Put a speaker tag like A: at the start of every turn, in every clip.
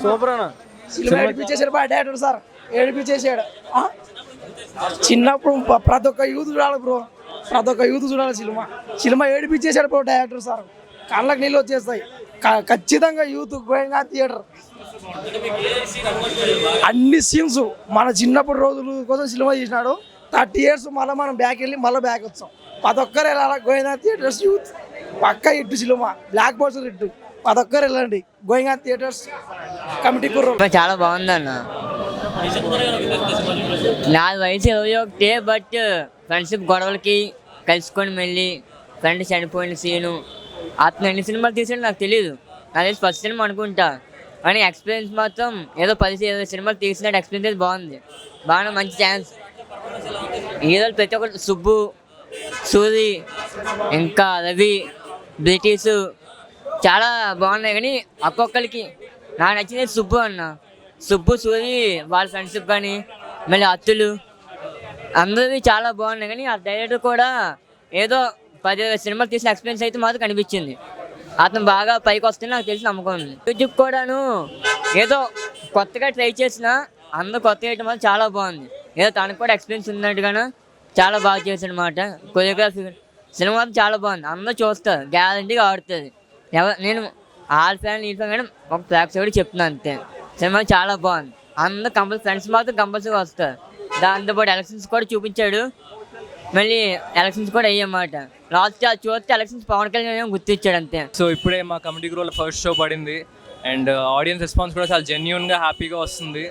A: Super అన్న.
B: Cinema ఏడిపించేసాడు director sir, ఏడిపించేసాడు. చిన్నప్పుడు ప్రతి ఒక్క యూత్ చూడాలి బ్రో, ప్రతి ఒక్క యూత్ చూడాలి సినిమా ఏడిపించేసాడు బ్రో డైరెక్టర్ సార్. కళ్ళకి నీళ్ళు వచ్చేస్తాయి ఖచ్చితంగా. యూత్ గోయింగ్ థియేటర్ అన్ని సీన్స్ మన చిన్నప్పుడు రోజుల కోసం సినిమా చేసినాడు. 30 years మళ్ళీ మనం బ్యాక్ వెళ్ళి మళ్ళీ బ్యాక్ వచ్చాం. ప్రతి ఒక్కరు వెళ్ళాలి గోయింగ్ థియేటర్స్. యూత్ పక్క ఇట్టు సినిమా, బ్లాక్ బస్టర్ ఇట్టు, ప్రతి ఒక్కరు వెళ్ళండి గోయింగ్ థియేటర్స్. కమిటీ కుర్ర
C: చాలా బాగుందన్న. నా వయసు 21, బట్ ఫ్రెండ్షిప్ గొడవలకి కలుసుకొని మళ్ళీ ఫ్రెండ్ చనిపోయిన సీను అతను ఎన్ని సినిమాలు తీసాడో నాకు తెలియదు. అదే ఫస్ట్ సినిమా అనుకుంటా, కానీ ఎక్స్పీరియన్స్ మాత్రం ఏదో 10-20 సినిమాలు తీసినట్టు ఎక్స్పీరియన్స్ బాగుంది. బాగా మంచి ఛాన్స్. హీరోలు ప్రతి ఒక్కరు సుబ్బు, సూరి, ఇంకా రవి, బ్రిటిష్ చాలా బాగున్నాయి. కానీ ఒక్కొక్కరికి నాకు నచ్చింది సుబ్బు అన్న. సుబ్బు, సూరి వాళ్ళ ఫ్రెండ్షిప్ కానీ మళ్ళీ అత్తులు అందరివి చాలా బాగున్నాయి. కానీ ఆ డైరెక్టర్ కూడా ఏదో 10 సినిమాలు తీసిన ఎక్స్పీరియన్స్ అయితే మాత్రం కనిపించింది. అతను బాగా పైకి వస్తే నాకు తెలిసి నమ్మకం ఉంది. మ్యూజిక్ కూడాను ఏదో కొత్తగా ట్రై చేసిన అందరూ కొత్తగా వేయటం వల్ల చాలా బాగుంది. ఏదో తనకు కూడా ఎక్స్పీరియన్స్ ఉన్నట్టుగాను చాలా బాగా చేశాడు అన్నమాట. కొరియోగ్రఫీ సినిమా చాలా బాగుంది. అందరూ చూస్తారు, గ్యారంటీగా ఆడుతుంది. నేను ఆల్ ఫ్యాన్ ఈ ఫ్యాన్ కానీ ఒక ఫ్లాక్స్ కూడా చెప్తున్నాను అంతే. సినిమా చాలా బాగుంది. అందరూ కంపల్సరీ ఫ్రెండ్స్ మాత్రం కంపల్సరీ వస్తారు. దాంతోపాటు ఎలక్షన్స్ కూడా చూపించాడు. మళ్ళీ ఎలక్షన్స్ కూడా అయ్యన్నమాట. లాస్ట్ చూస్తే ఎలక్షన్స్ పవన్ కళ్యాణ్ గుర్తించాడు అంతే.
A: సో ఇప్పుడే మా కమిటీ గ్రోలో ఫస్ట్ షో పడింది అండ్ ఆడియన్స్ రెస్పాన్స్ కూడా చాలా జెన్యూన్గా హ్యాపీగా వస్తుంది.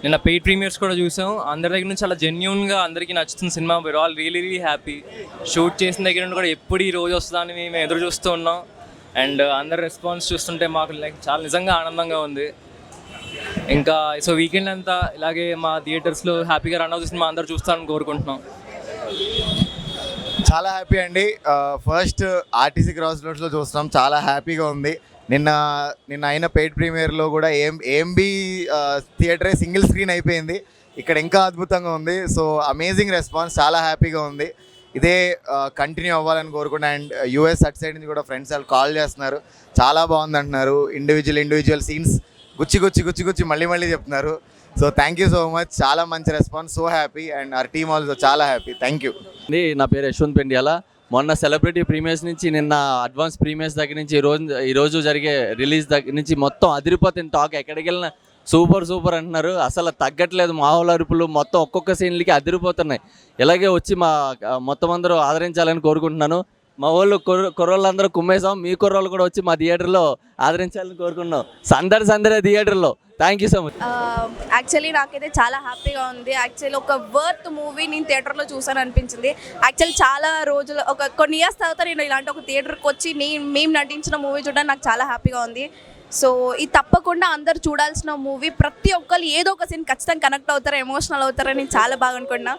A: నిన్న పెయిడ్ ప్రీమియర్స్ కూడా చూసాం. అందరి దగ్గర నుంచి చాలా జెన్యూన్గా అందరికీ నచ్చుతుంది సినిమా. We are all really happy. Shoot చేసిన దగ్గర నుండి కూడా ఎప్పుడు ఈ రోజు వస్తుందని మేము ఎదురు చూస్తూ ఉన్నాం. అండ్ అందరి రెస్పాన్స్ చూస్తుంటే మాకు చాలా నిజంగా ఆనందంగా ఉంది. ఇంకా సో వీకెండ్ అంతా ఇలాగే మా థియేటర్స్లో హ్యాపీగా రన్ అవుతున్న సినిమా అందరూ చూస్తారని కోరుకుంటున్నాం.
D: చాలా హ్యాపీ అండి. ఫస్ట్ ఆర్టీసీ క్రాస్ రోడ్స్లో చూస్తున్నాం, చాలా హ్యాపీగా ఉంది. నిన్న అయిన పెయిడ్ ప్రీమియర్లో కూడా ఏంబీ థియేటరే సింగిల్ స్క్రీన్ అయిపోయింది. ఇక్కడ ఇంకా అద్భుతంగా ఉంది. సో అమేజింగ్ రెస్పాన్స్, చాలా హ్యాపీగా ఉంది. ఇదే కంటిన్యూ అవ్వాలని కోరుకుంటున్నా. అండ్ యూఎస్ అటు సైడ్ నుంచి కూడా ఫ్రెండ్స్ వాళ్ళు కాల్ చేస్తున్నారు, చాలా బాగుంది అంటున్నారు. ఇండివిజువల్ సీన్స్ గుచ్చి మళ్ళీ చెప్తున్నారు. So thank you so much, చాలా మంచి response, so happy. And our team also చాలా హ్యాపీ. Thank you.
E: నా పేరు యశ్వంత్ పెండియాల. మొన్న సెలబ్రిటీ ప్రీమియర్స్ నుంచి నిన్న అడ్వాన్స్ ప్రీమియర్స్ దగ్గర నుంచి ఈరోజు జరిగే రిలీజ్ దగ్గర నుంచి మొత్తం అదిరిపోతుంది టాక్. ఎక్కడికి వెళ్ళినా సూపర్ అంటున్నారు. అసలు తగ్గట్లేదు. మామూలు అరుపులు మొత్తం ఒక్కొక్క సీన్లకి అదిరిపోతున్నాయి. ఇలాగే వచ్చి మొత్తం అందరూ ఆదరించాలని కోరుకుంటున్నాను. మా వాళ్ళు కుర్రోళ్ళందరూ కుమ్మేసాం. మీ కుర్రోళ్ళు కూడా వచ్చి మా థియేటర్లో ఆదరించాలని కోరుకుంటున్నాం. సందడి థియేటర్లో. Thank you so much.
F: Actually నాకైతే చాలా హ్యాపీగా ఉంది. యాక్చువల్లీ ఒక వర్త్ మూవీ నేను థియేటర్లో చూసాను అనిపించింది. యాక్చువల్లీ చాలా రోజులు కొన్ని ఇయర్స్ తర్వాత నేను ఇలాంటి ఒక థియేటర్కి వచ్చి మేము నటించిన మూవీ చూడడానికి నాకు చాలా హ్యాపీగా ఉంది. సో ఇది తప్పకుండా అందరు చూడాల్సిన మూవీ. ప్రతి ఒక్కరు ఏదో ఒక సీన్ ఖచ్చితంగా కనెక్ట్ అవుతారు, ఎమోషనల్ అవుతారని చాలా బాగా అనుకున్నా.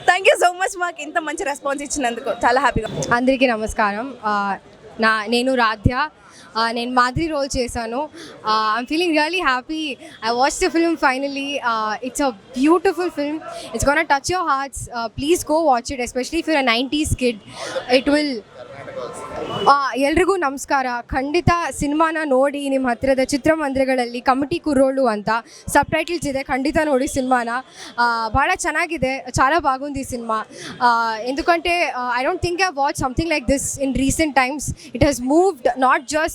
F: థ్యాంక్ యూ సో మచ్ మాకు ఇంత మంచి రెస్పాన్స్ ఇచ్చినందుకు, చాలా హ్యాపీగా.
G: అందరికీ నమస్కారం. నేను రాధ్య. నేను మాధురి రోల్ చేశాను. I'm feeling really happy. I watch the film finally. It's a beautiful film. It's gonna touch your hearts. Please go watch it, especially if you are a 90s kid. It will. ಎಲ್ರಿಗೂ ನಮಸ್ಕಾರ. ಖಂಡಿತ ಸಿನಿಮಾನ ನೋಡಿ ನಿಮ್ಮ ಹತ್ತಿರದ ಚಿತ್ರಮಂದಿರಗಳಲ್ಲಿ committee ಕುರ್ರೋಳು ಅಂತ ಸಬ್ titles ಇದೆ, ಖಂಡಿತ ನೋಡಿ ಸಿನಿಮಾನ. ಭಾಳ ಚೆನ್ನಾಗಿದೆ, చాలా బాగుంది సినిమా. ఎందుకంటే I don't think I watch something like this in recent times. It has moved not just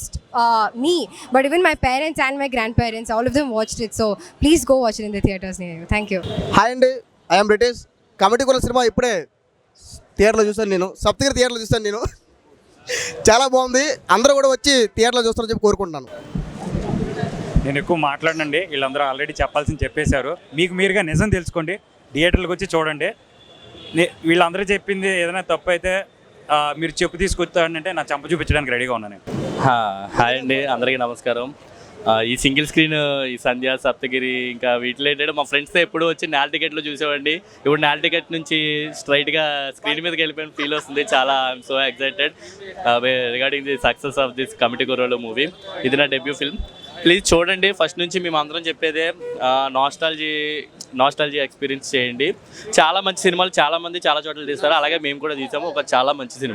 G: me but even my parents and my grandparents, all of them watched it. So please go watch it in the theaters near you. Thank you.
H: Hi అండి, I am British. Committee కుల cinema ఇప్పుడే థియేటర్లో చూసాను. నేను సప్తగిరి థియేటర్లో చూసాను. నేను చాలా బాగుంది. అందరూ కూడా వచ్చి థియేటర్లో చూస్తారని చెప్పి కోరుకుంటున్నాను.
I: నేను ఎక్కువ మాట్లాడనండి, వీళ్ళందరూ ఆల్రెడీ చెప్పాల్సింది చెప్పేశారు. మీకు మీరుగా నిజం తెలుసుకోండి, థియేటర్లకు వచ్చి చూడండి. వీళ్ళందరూ చెప్పింది ఏదైనా తప్పు అయితే మీరు చెప్పు తీసుకొచ్చారంటే నా చంప చూపించడానికి రెడీగా ఉన్నాను.
E: హాయ్ అండి, అందరికీ నమస్కారం. ఈ సింగిల్ స్క్రీన్, ఈ సంధ్య, సప్తగిరి, ఇంకా వీటిలో ఏంటంటే మా ఫ్రెండ్స్తో ఎప్పుడు వచ్చి నాల్ టికెట్లో చూసేవాడిని. ఇప్పుడు నాల్ టికెట్ నుంచి స్ట్రైట్గా స్క్రీన్ మీదకి వెళ్ళిపోయిన ఫీల్ వస్తుంది. చాలా I'm so excited regarding the success of this committee కుర్రోళ్ళు మూవీ. ఇది నా డెబ్యూ ఫిల్మ్. ప్లీజ్ చూడండి. ఫస్ట్ నుంచి మేము అందరం చెప్పేదే నాస్టాలజీ ఎక్స్పీరియన్స్ చేయండి. చాలా మంచి సినిమాలు చాలామంది చాలా చోట్ల తీస్తారు, అలాగే మేము కూడా తీసాము. ఒక చాలా మంచి సినిమా.